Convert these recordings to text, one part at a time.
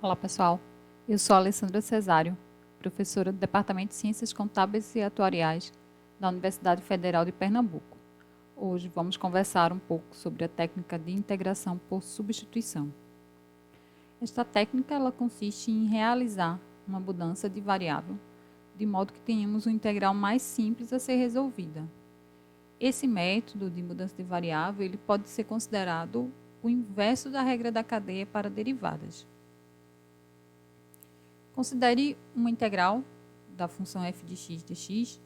Olá, pessoal. Eu sou a Alessandra Cesário, professora do Departamento de Ciências Contábeis e Atuariais da Universidade Federal de Pernambuco. Hoje vamos conversar um pouco sobre a técnica de integração por substituição. Esta técnica ela consiste em realizar uma mudança de variável, de modo que tenhamos uma integral mais simples a ser resolvida. Esse método de mudança de variável ele pode ser considerado o inverso da regra da cadeia para derivadas. Considere uma integral da função f de x dx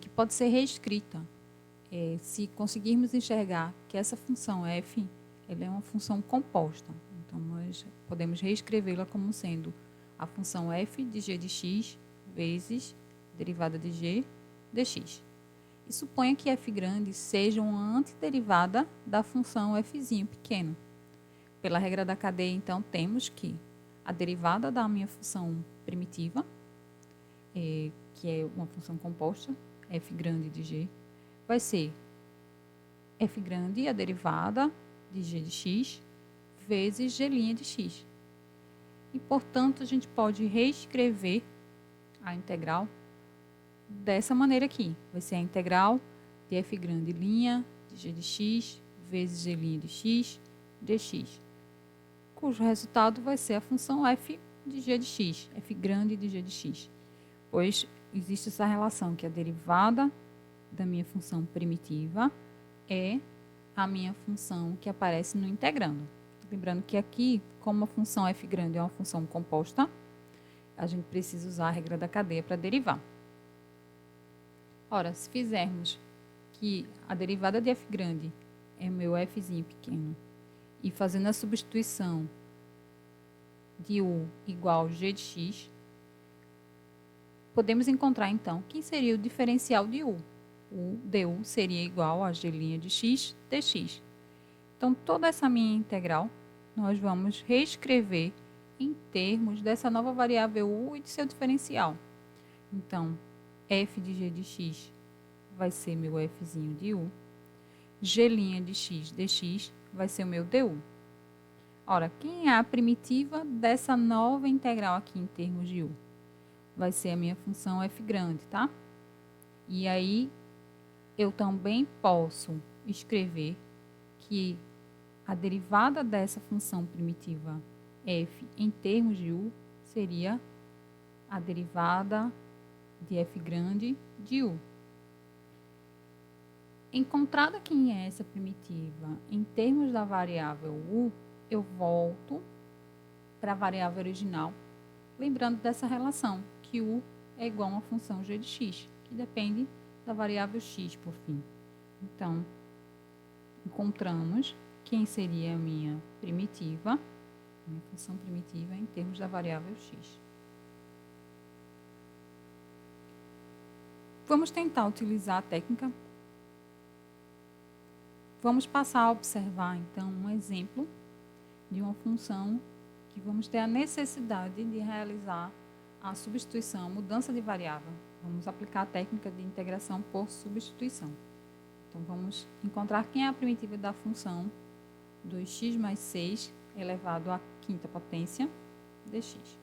que pode ser reescrita se conseguirmos enxergar que essa função f ela é uma função composta. Então, nós podemos reescrevê-la como sendo a função f de g de x vezes derivada de g dx. E suponha que f grande seja uma antiderivada da função f pequeno. Pela regra da cadeia, então, temos que a derivada da minha função primitiva, que é uma função composta, f grande de g, vai ser f grande, a derivada de g de x, vezes g' de x. E, portanto, a gente pode reescrever a integral dessa maneira aqui. Vai ser a integral de f grande' de g de x, vezes g' de x, dx, cujo resultado vai ser a função f de g de x, f grande de g de x, pois existe essa relação que a derivada da minha função primitiva é a minha função que aparece no integrando. Lembrando que aqui, como a função f grande é uma função composta, a gente precisa usar a regra da cadeia para derivar. Ora, se fizermos que a derivada de f grande é o meu f pequeno, e fazendo a substituição de u igual g de x, podemos encontrar, então, quem seria o diferencial de u. O du seria igual a g' de x dx. Então, toda essa minha integral, nós vamos reescrever em termos dessa nova variável u e de seu diferencial. Então, f de g de x vai ser meu f de u, g' de x dx vai ser o meu du. Ora, quem é a primitiva dessa nova integral aqui em termos de u? Vai ser a minha função f grande, tá? E aí, eu também posso escrever que a derivada dessa função primitiva f em termos de u seria a derivada de f grande de u. Encontrada quem é essa primitiva em termos da variável u, eu volto para a variável original, lembrando dessa relação, que u é igual a uma função g de x, que depende da variável x, por fim. Então, encontramos quem seria a minha primitiva, minha função primitiva em termos da variável x. Vamos tentar utilizar a técnica. Vamos passar a observar, então, um exemplo de uma função que vamos ter a necessidade de realizar a substituição, a mudança de variável. Vamos aplicar a técnica de integração por substituição. Então, vamos encontrar quem é a primitiva da função 2x mais 6 elevado à quinta potência dx.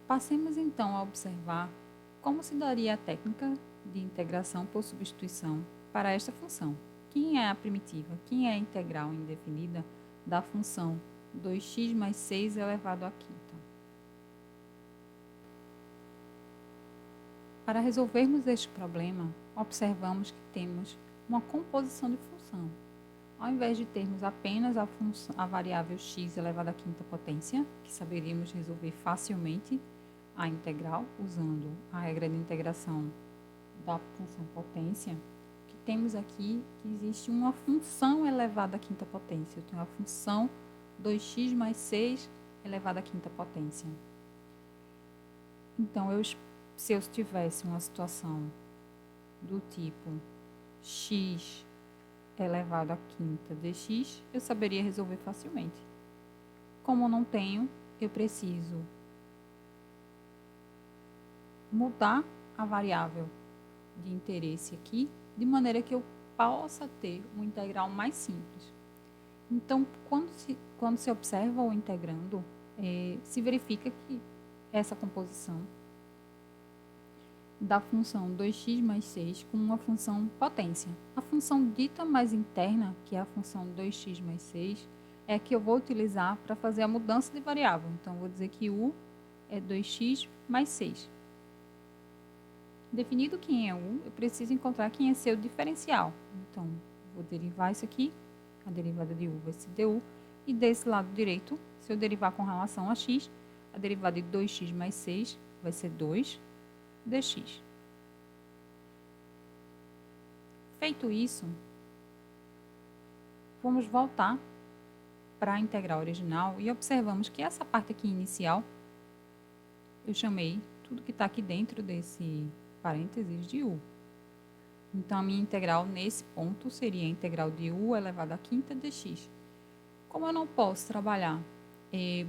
Passemos, então, a observar como se daria a técnica de integração por substituição para esta função. Quem é a primitiva? Quem é a integral indefinida da função 2x mais 6 elevado à quinta? Para resolvermos este problema, observamos que temos uma composição de função. Ao invés de termos apenas a variável x elevado à quinta potência, que saberíamos resolver facilmente a integral usando a regra de integração da função potência, que temos aqui que existe uma função elevada à quinta potência. Eu tenho a função 2x mais 6 elevado à quinta potência. Então, se eu tivesse uma situação do tipo x elevado à quinta dx, eu saberia resolver facilmente. Como eu não tenho, eu preciso mudar a variável de interesse aqui, de maneira que eu possa ter uma integral mais simples. Então, quando se observa o integrando, se verifica que essa composição da função 2x mais 6 com uma função potência. A função dita mais interna, que é a função 2x mais 6, é a que eu vou utilizar para fazer a mudança de variável. Então, vou dizer que u é 2x mais 6. Definido quem é u, eu preciso encontrar quem é seu diferencial. Então, vou derivar isso aqui, a derivada de u vai ser du, e desse lado direito, se eu derivar com relação a x, a derivada de 2x mais 6 vai ser 2 dx. Feito isso, vamos voltar para a integral original e observamos que essa parte aqui inicial, eu chamei tudo que está aqui dentro desse parênteses de u. Então, a minha integral nesse ponto seria a integral de u elevado à quinta dx. Como eu não posso trabalhar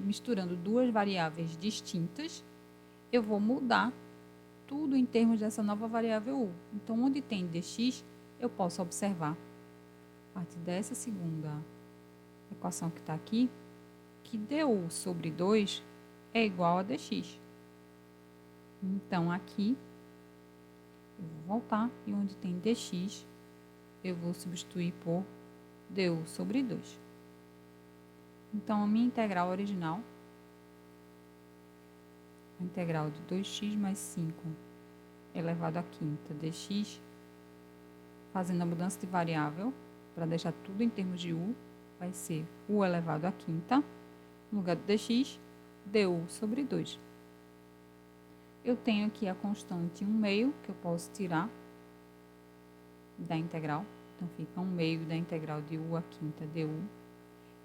misturando duas variáveis distintas, eu vou mudar tudo em termos dessa nova variável u. Então, onde tem dx, eu posso observar, a partir dessa segunda equação que está aqui, que du sobre 2 é igual a dx. Então, aqui, eu vou voltar e onde tem dx, eu vou substituir por du sobre 2. Então, a minha integral original, a integral de 2x mais 5 elevado à quinta dx, fazendo a mudança de variável, para deixar tudo em termos de u, vai ser u elevado à quinta, no lugar de dx, du sobre 2. Eu tenho aqui a constante 1/2, que eu posso tirar da integral. Então, fica 1/2 da integral de u à quinta du.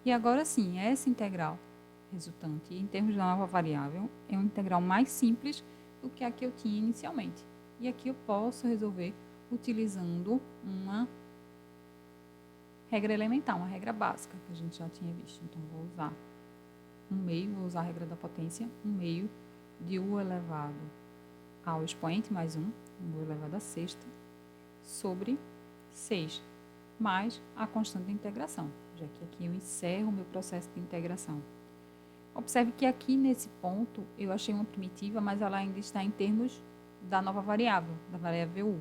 E agora sim, essa integral resultante, em termos da nova variável, é uma integral mais simples do que a que eu tinha inicialmente. E aqui eu posso resolver utilizando uma regra elementar, uma regra básica, que a gente já tinha visto. Então, vou usar 1/2, vou usar a regra da potência, 1/2 de u elevado ao expoente mais 1, u elevado à sexta, sobre 6, mais a constante de integração, já que aqui eu encerro o meu processo de integração. Observe que aqui nesse ponto eu achei uma primitiva, mas ela ainda está em termos da nova variável, da variável u.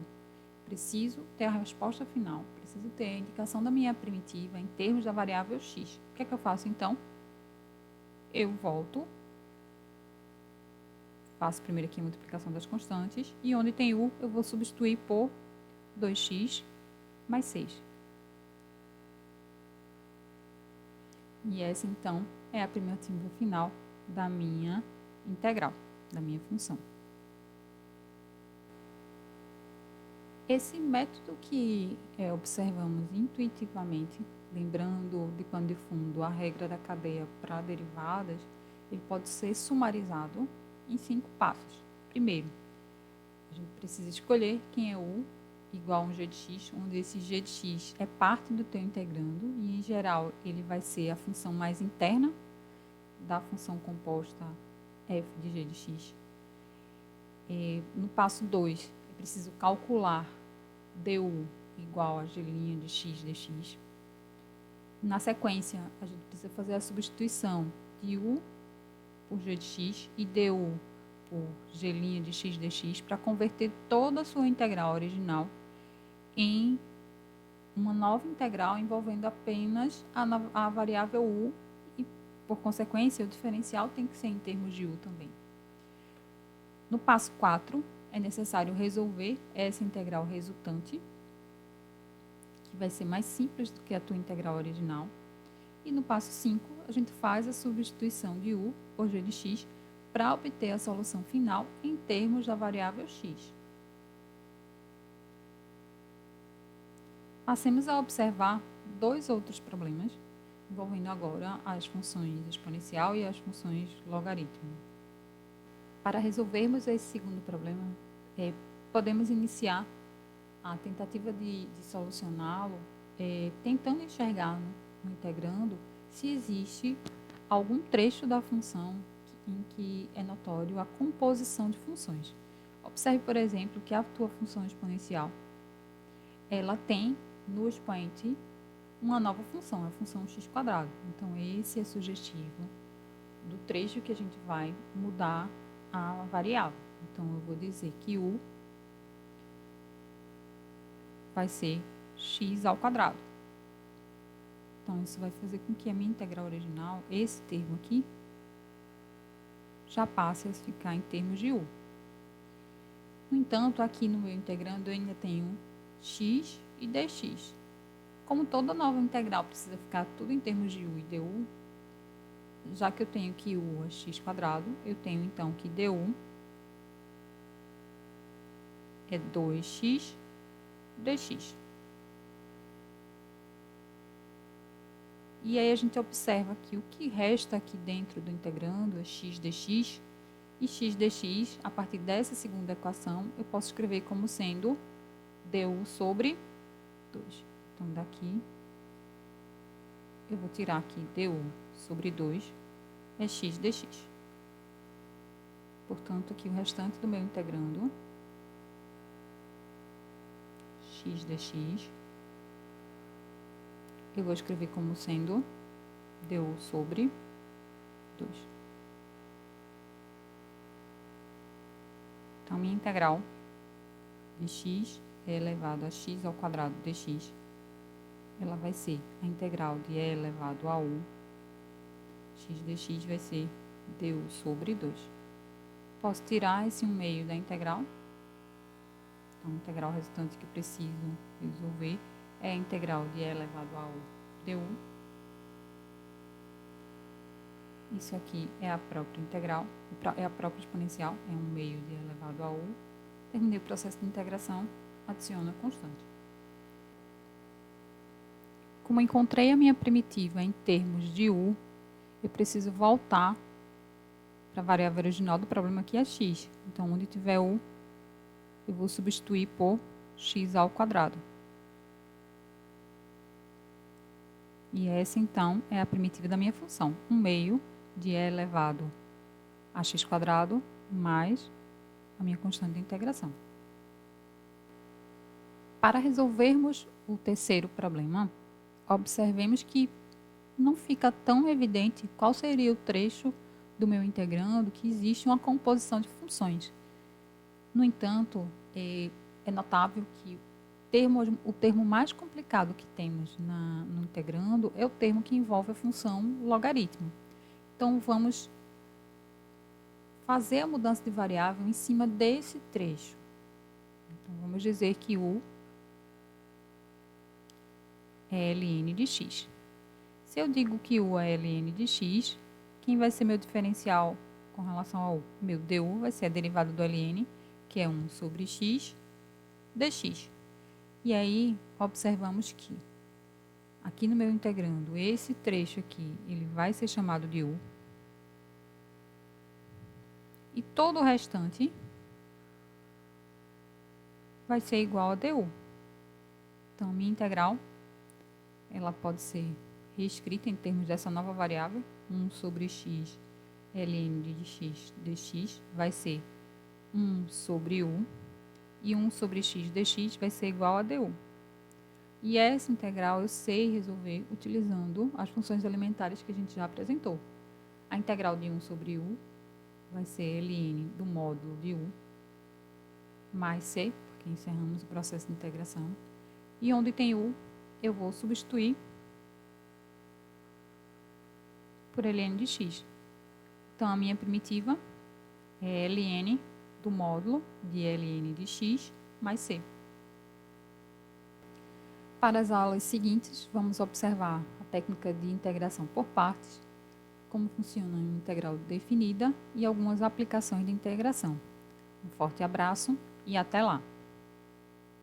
Preciso ter a resposta final, preciso ter a indicação da minha primitiva em termos da variável x. O que é que eu faço então? Eu volto, faço primeiro aqui a multiplicação das constantes, e onde tem u eu vou substituir por 2x mais 6. E essa então é a primitiva final da minha integral, da minha função. Esse método que observamos intuitivamente, lembrando de pano de fundo a regra da cadeia para derivadas, ele pode ser sumarizado em 5 passos. Primeiro, a gente precisa escolher quem é u igual a um g de x, onde esse g de x é parte do teu integrando e, em geral, ele vai ser a função mais interna da função composta f de g de x. No passo 2, é preciso calcular du igual a g' de x dx. Na sequência, a gente precisa fazer a substituição de u por g de x e du por g' de x dx para converter toda a sua integral original em uma nova integral envolvendo apenas a variável u e, por consequência, o diferencial tem que ser em termos de u também. No passo 4, é necessário resolver essa integral resultante, que vai ser mais simples do que a tua integral original. E no passo 5, a gente faz a substituição de u por g de x para obter a solução final em termos da variável x. Passemos a observar dois outros problemas, envolvendo agora as funções exponencial e as funções logaritmo. Para resolvermos esse segundo problema, podemos iniciar a tentativa de solucioná-lo tentando enxergar no integrando se existe algum trecho da função em que é notório a composição de funções. Observe, por exemplo, que a tua função exponencial ela tem no expoente uma nova função, a função x². Então, esse é sugestivo do trecho que a gente vai mudar a variável. Então, eu vou dizer que u vai ser x². Então, isso vai fazer com que a minha integral original, esse termo aqui, já passe a ficar em termos de u. No entanto, aqui no meu integrando, eu ainda tenho x e dx. Como toda nova integral precisa ficar tudo em termos de u e du, já que eu tenho que u é x², eu tenho então que du é 2x dx. E aí a gente observa que o que resta aqui dentro do integrando é x dx, e x dx, a partir dessa segunda equação, eu posso escrever como sendo du sobre 2. Então, daqui, eu vou tirar aqui du sobre 2 é x dx. Portanto, aqui o restante do meu integrando, x dx, eu vou escrever como sendo du sobre 2. Então, minha integral de x é elevado a x² dx, ela vai ser a integral de e elevado a u, x dx vai ser du sobre 2. Posso tirar esse 1/2 da integral. Então, a integral resultante que eu preciso resolver é a integral de e elevado a u du. Isso aqui é a própria integral, é a própria exponencial, é 1/2 de e elevado a u. Terminei o processo de integração, adiciono a constante. Como encontrei a minha primitiva em termos de u, eu preciso voltar para a variável original do problema, que é x. Então, onde tiver u, eu vou substituir por x². E essa, então, é a primitiva da minha função. 1/2 de e elevado a x² mais a minha constante de integração. Para resolvermos o terceiro problema, observemos que não fica tão evidente qual seria o trecho do meu integrando que existe uma composição de funções. No entanto, é notável que o termo mais complicado que temos no integrando é o termo que envolve a função logaritmo. Então, vamos fazer a mudança de variável em cima desse trecho. Então, vamos dizer que u é ln de x. Se eu digo que u é ln de x, quem vai ser meu diferencial com relação ao meu du vai ser a derivada do ln, que é 1 sobre x dx. E aí, observamos que aqui no meu integrando, esse trecho aqui, ele vai ser chamado de u. E todo o restante vai ser igual a du. Então, minha integral, ela pode ser reescrita em termos dessa nova variável, 1 sobre x ln de x dx vai ser 1 sobre u, e 1 sobre x dx vai ser igual a du. E essa integral eu sei resolver utilizando as funções elementares que a gente já apresentou. A integral de 1 sobre u vai ser ln do módulo de u mais c, porque encerramos o processo de integração. E onde tem u, eu vou substituir por ln de x. Então, a minha primitiva é ln do módulo de ln de x mais c. Para as aulas seguintes, vamos observar a técnica de integração por partes, como funciona uma integral definida e algumas aplicações de integração. Um forte abraço e até lá!